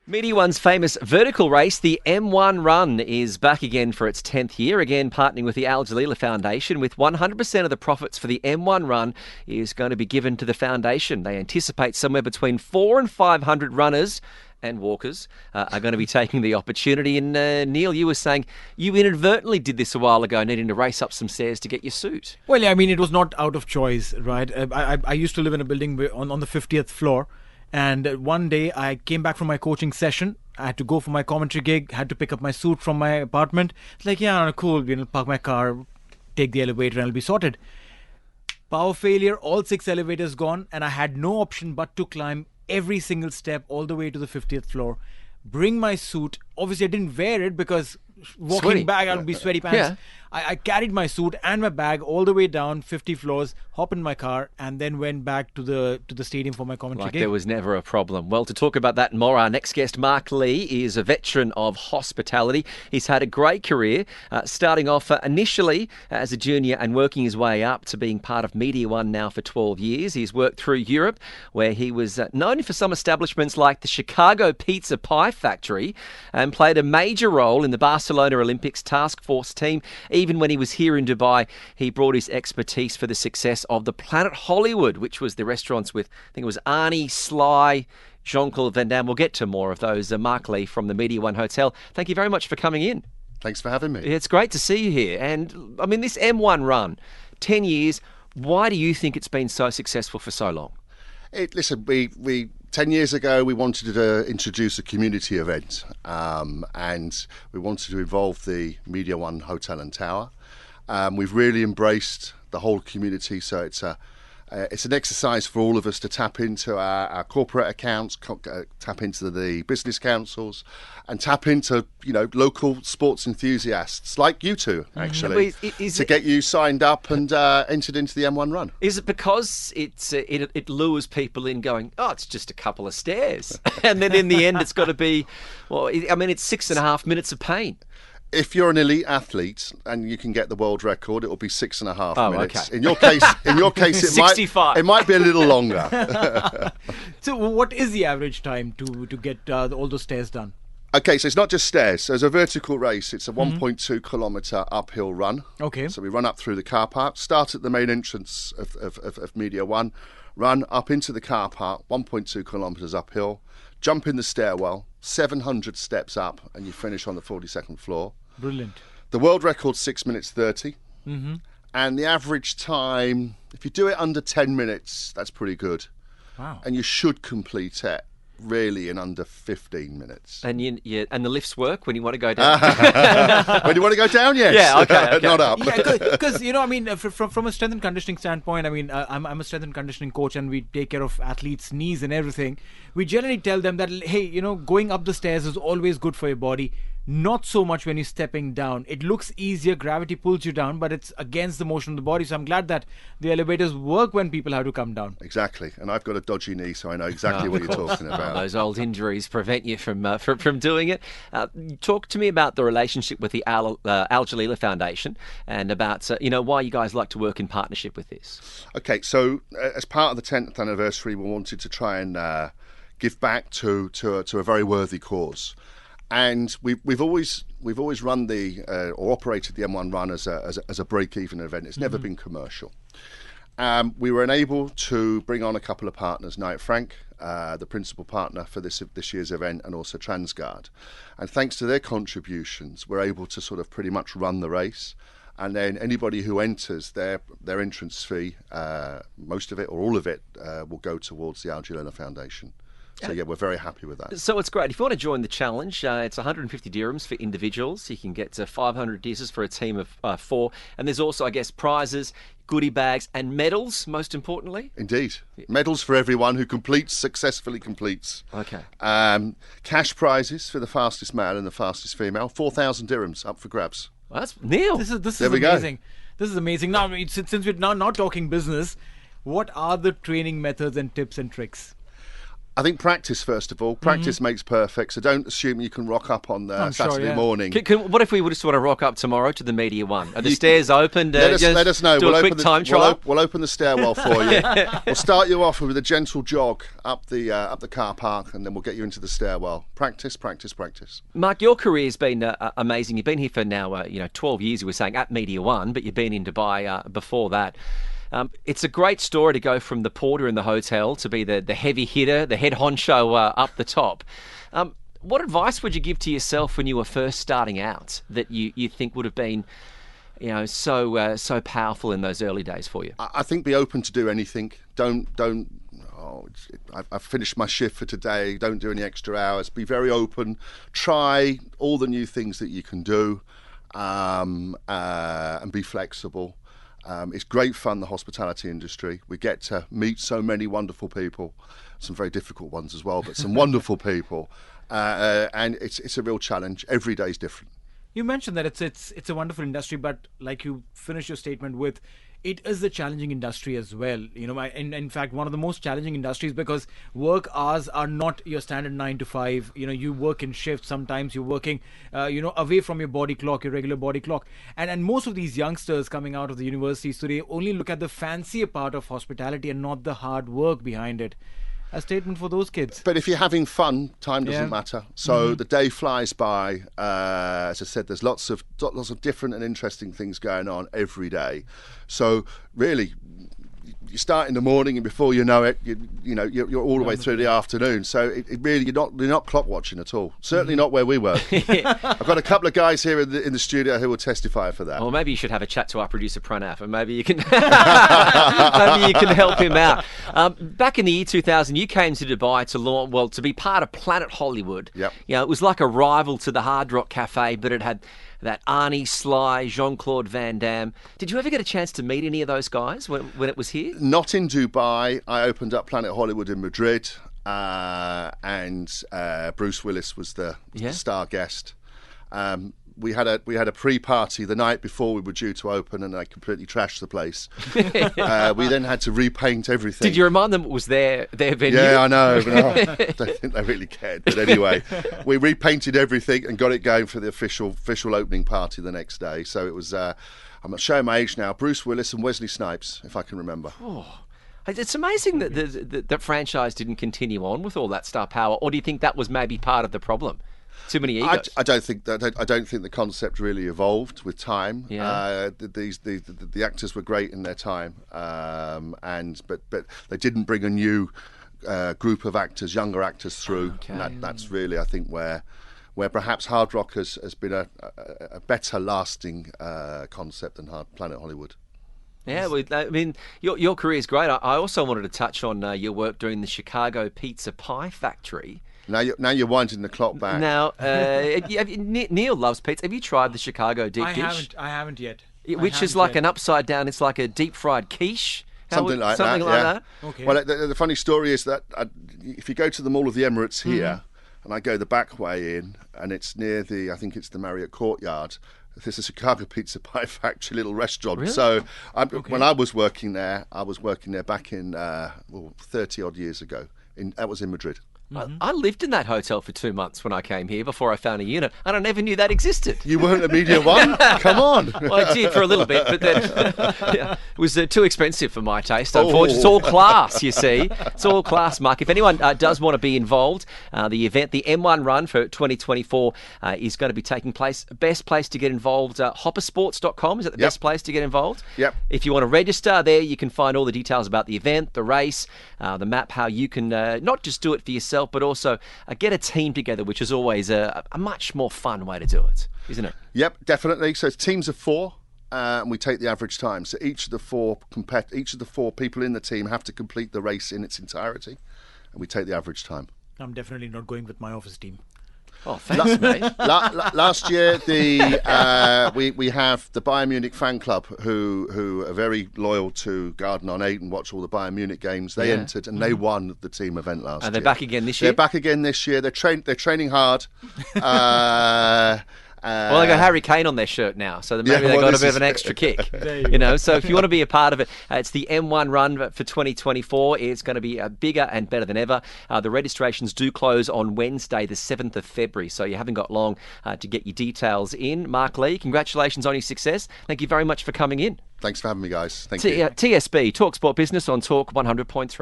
Media One's famous vertical race, the M1 Run, is back again for its 10th year, again partnering with the Jalila Foundation, with 100% of the profits for the M1 Run is going to be given to the foundation. They anticipate somewhere between 400 and 500 runners and walkers are going to be taking the opportunity. And Neil, you were saying you inadvertently did this a while ago, needing to race up some stairs to get your suit. Well, yeah, I mean, it was not out of choice, right? I used to live in a building on the 50th floor. And one day I came back from my coaching session. I had to go for my commentary gig, had to pick up my suit from my apartment. It's like, yeah, cool, park my car, take the elevator and I'll be sorted. Power failure, all 6 elevators gone, and I had no option but to climb every single step all the way to the 50th floor, bring my suit. Obviously, I didn't wear it because walking back, I'll be sweaty pants. Yeah. I carried my suit and my bag all the way down 50 floors, hop in my car, and then went back to the stadium for my commentary gig. There was never a problem. Well, to talk about that and more, our next guest, Mark Lee, is a veteran of hospitality. He's had a great career, starting off initially as a junior and working his way up to being part of Media One now for 12 years. He's worked through Europe, where he was known for some establishments like the Chicago Pizza Pie Factory, and played a major role in the Barcelona Olympics task force team. Even when he was here in Dubai, he brought his expertise for the success of the Planet Hollywood, which was the restaurants with, I think it was Arnie, Sly, Jean-Claude Van Damme. We'll get to more of those. Mark Lee from the Media One Hotel. Thank you very much for coming in. Thanks for having me. It's great to see you here. And, I mean, this M1 Run, 10 years, why do you think it's been so successful for so long? Listen, we 10 years ago, we wanted to introduce a community event, and we wanted to involve the Media One Hotel and Tower. We've really embraced the whole community, so it's an exercise for all of us to tap into our corporate accounts, tap into the business councils, and tap into local sports enthusiasts like you two, actually, to get you signed up and entered into the M1 Run. Is it because it lures people in going, oh, it's just a couple of stairs, and then in the end it's got to be, well, I mean, it's 6.5 minutes of pain. If you're an elite athlete and you can get the world record, it will be 6.5 minutes. Okay. In your case, it 65. might be a little longer. So, what is the average time to get all those stairs done? Okay, so it's not just stairs. So, as a vertical race, it's a 1.2 kilometre uphill run. Okay. So we run up through the car park, start at the main entrance of Media One, run up into the car park, 1.2 kilometres uphill, jump in the stairwell, 700 steps up, and you finish on the 42nd floor. Brilliant. The world record's 6 minutes 30. Mm-hmm. And the average time, if you do it under 10 minutes, that's pretty good. Wow. And you should complete it really in under 15 minutes. And and the lifts work when you want to go down? When you want to go down, yes. Yeah, okay. Not up. Yeah, because I mean, from a strength and conditioning standpoint, I mean, I'm a strength and conditioning coach, and we take care of athletes' knees and everything. We generally tell them that, hey, going up the stairs is always good for your body. Not so much when you're stepping down. It looks easier, gravity pulls you down, but it's against the motion of the body. So I'm glad that the elevators work when people have to come down. Exactly. And I've got a dodgy knee, so I know exactly what you're talking about. Those old injuries prevent you from doing it. Talk to me about the relationship with the Jalila Foundation and about why you guys like to work in partnership with this. Okay, so as part of the 10th anniversary, we wanted to try and give back to a very worthy cause. And we've always run or operated the M1 Run as a break-even event. It's never been commercial. We were unable to bring on a couple of partners, Knight Frank, the principal partner for this year's event, and also Transguard. And thanks to their contributions, we're able to sort of pretty much run the race. And then anybody who enters, their entrance fee, most of it or all of it, will go towards the Jalila Foundation. So yeah, we're very happy with that. So it's great. If you want to join the challenge, it's 150 dirhams for individuals. You can get 500 dishes for a team of 4. And there's also, I guess, prizes, goodie bags and medals, most importantly. Indeed. Medals for everyone who successfully completes. Okay. Cash prizes for the fastest male and the fastest female. 4,000 dirhams up for grabs. Well, that's Neil. This is amazing. This is amazing. Now, since we're now not talking business, what are the training methods and tips and tricks? I think practice, first of all. Practice makes perfect, so don't assume you can rock up on Saturday morning. What if we would just want to rock up tomorrow to the Media One? Are the stairs open? Let us know. Do a quick time trial. We'll open the stairwell for you. We'll start you off with a gentle jog up the car park, and then we'll get you into the stairwell. Practice, practice, practice. Mark, your career's been amazing. You've been here for now 12 years, you were saying, at Media One, but you've been in Dubai before that. It's a great story to go from the porter in the hotel to be the heavy hitter, the head honcho up the top. What advice would you give to yourself when you were first starting out that you think would have been so powerful in those early days for you? I think be open to do anything. I've finished my shift for today. Don't do any extra hours. Be very open. Try all the new things that you can do, and be flexible. It's great fun, the hospitality industry. We get to meet so many wonderful people, some very difficult ones as well, but some wonderful people. And it's a real challenge. Every day is different. You mentioned that it's a wonderful industry, but like you finished your statement with, it is a challenging industry as well. In fact, one of the most challenging industries, because work hours are not your standard 9 to 5. You work in shifts. Sometimes you're working, away from your body clock, your regular body clock. And most of these youngsters coming out of the universities today only look at the fancier part of hospitality and not the hard work behind it. A statement for those kids. But if you're having fun, time doesn't matter. So the day flies by. As I said, there's lots of different and interesting things going on every day. So really, you start in the morning, and before you know it, you're all the way through the afternoon. So it really, you're not clock watching at all. Certainly not where we were. I've got a couple of guys here in the studio who will testify for that. Well, maybe you should have a chat to our producer Pranav, and maybe you can maybe you can help him out. Back in the year 2000, you came to Dubai to be part of Planet Hollywood. Yep. It was like a rival to the Hard Rock Cafe, but it had that Arnie, Sly, Jean-Claude Van Damme. Did you ever get a chance to meet any of those guys when it was here? Not in Dubai. I opened up Planet Hollywood in Madrid, and Bruce Willis was the star guest. We had a pre-party the night before we were due to open, and I completely trashed the place. We then had to repaint everything. Did you remind them it was their venue? Yeah, I know. But I don't think they really cared. But anyway, we repainted everything and got it going for the official opening party the next day. So it was, I'm not showing my age now, Bruce Willis and Wesley Snipes, if I can remember. Oh. It's amazing that the franchise didn't continue on with all that star power. Or do you think that was maybe part of the problem? Too many egos. I don't think the concept really evolved with time. Yeah. The actors were great in their time, but they didn't bring a new group of actors, younger actors through. Okay. And that's really, I think, where perhaps Hard Rock has been a better lasting concept than Planet Hollywood. Yeah, I mean, your career is great. I also wanted to touch on your work during the Chicago Pizza Pie Factory. Now you're winding the clock back. Now, Neil loves pizza. Have you tried the Chicago deep dish? I haven't yet. Which is like an upside down. It's like a deep fried quiche. Something like that. Okay. Well, the funny story is that if you go to the Mall of the Emirates here, and I go the back way in, and it's near I think it's the Marriott Courtyard. There's a Chicago Pizza Pie Factory little restaurant. Really? So when I was working there, back in 30 odd years ago. That was in Madrid. I lived in that hotel for 2 months when I came here before I found a unit, and I never knew that existed. You weren't a Media One? Come on. Well, I did for a little bit, but then it was too expensive for my taste, unfortunately. It's all class, you see. It's all class, Mark. If anyone does want to be involved, the event, the M1 Run for 2024, is going to be taking place. Best place to get involved, hoppersports.com. Is that the best place to get involved? Yep. If you want to register there, you can find all the details about the event, the race, the map, how you can not just do it for yourself, but also get a team together, which is always a much more fun way to do it, isn't it? Yep, definitely. So it's teams of 4, and we take the average time. So each of the four people in the team have to complete the race in its entirety, and we take the average time. I'm definitely not going with my office team. Oh, thanks, mate. Last year, we have the Bayern Munich fan club who are very loyal to Garden on 8 and watch all the Bayern Munich games. They entered and they won the team event last year. And they're back again this year? They're back again this year. They're training hard. Well, they got Harry Kane on their shirt now, so maybe Yeah, they well, got a this bit is- of an extra kick. There You know, so if you want to be a part of it, it's the M1 run for 2024. It's going to be bigger and better than ever. The registrations do close on Wednesday, the 7th of February, so you haven't got long to get your details in. Mark Lee, congratulations on your success. Thank you very much for coming in. Thanks for having me, guys. Thank you. TSB, Talk Sport Business on Talk 100.3.